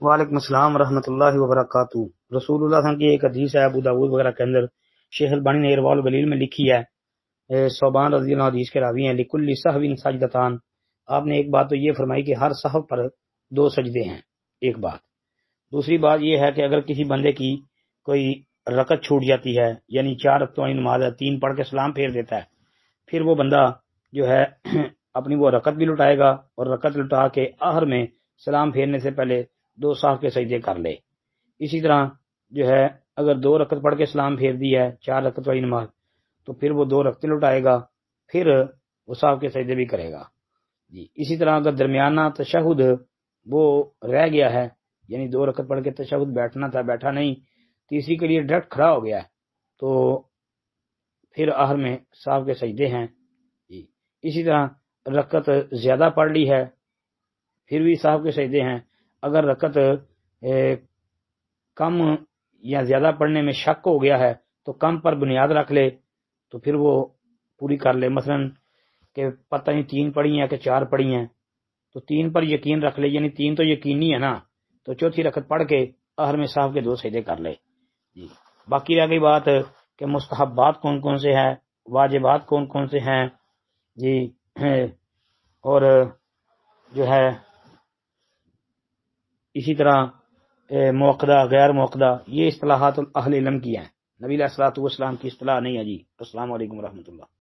وعلیکم السلام ورحمۃ اللہ وبرکاتہ۔ رسول اللہ صلی اللہ علیہ وسلم کی ایک حدیث ہے ابو داؤد وغیرہ کے اندر، شیخ البانی نے ارواء الغلیل میں لکھی ہے، صوبان رضی اللہ عنہ حدیث کے راوی ہیں، لکل سہو سجدتان۔ آپ نے ایک بات تو یہ فرمائی کہ ہر سہو پر 2 سجدے ہیں، ایک بات۔ دوسری بات یہ ہے کہ اگر کسی بندے کی کوئی رکعت چھوٹ جاتی ہے، یعنی 4 رکعتوں کی نماز ہے، 3 پڑھ کے سلام پھیر دیتا ہے، پھر وہ بندہ جو ہے اپنی وہ رکعت بھی لٹائے گا، اور رکعت لٹا کے آخر میں سلام پھیرنے سے پہلے 2 سہو کے سجدے کر لے۔ اسی طرح جو ہے اگر 2 رکعت پڑھ کے سلام پھیر دی ہے 4 رکعت والی نماز، تو پھر وہ 2 رکعتیں لٹائے گا، پھر وہ سہو کے سجدے بھی کرے گا جی۔ اسی طرح اگر درمیانہ تشہد وہ رہ گیا ہے، یعنی 2 رکعت پڑھ کے تشہد بیٹھنا تھا، بیٹھا نہیں، تیسری کے لیے ڈائریکٹ کھڑا ہو گیا ہے، تو پھر آخر میں سہو کے سجدے ہیں جی۔ اسی طرح رکعت زیادہ پڑھ لی ہے، پھر بھی سہو کے سجدے ہیں۔ اگر رکعت کم یا زیادہ پڑھنے میں شک ہو گیا ہے تو کم پر بنیاد رکھ لے، تو پھر وہ پوری کر لے۔ مثلا کہ پتہ نہیں 3 پڑھی ہیں کہ 4 پڑھی ہیں، تو 3 پر یقین رکھ لے، یعنی 3 تو یقینی ہے نا، تو چوتھی رکعت پڑھ کے آخر میں سہو کے 2 سجدے کر لے جی۔ باقی رہ گئی بات کہ مستحبات کون کون سے ہیں، واجبات کون کون سے ہیں جی، اور جو ہے اسی طرح موقدہ غیر موقدہ، یہ اصطلاحات اہل علم کی ہیں، نبی علیہ الصلوۃ والسلام کی اصطلاح نہیں ہے جی۔ السلام علیکم ورحمۃ اللہ۔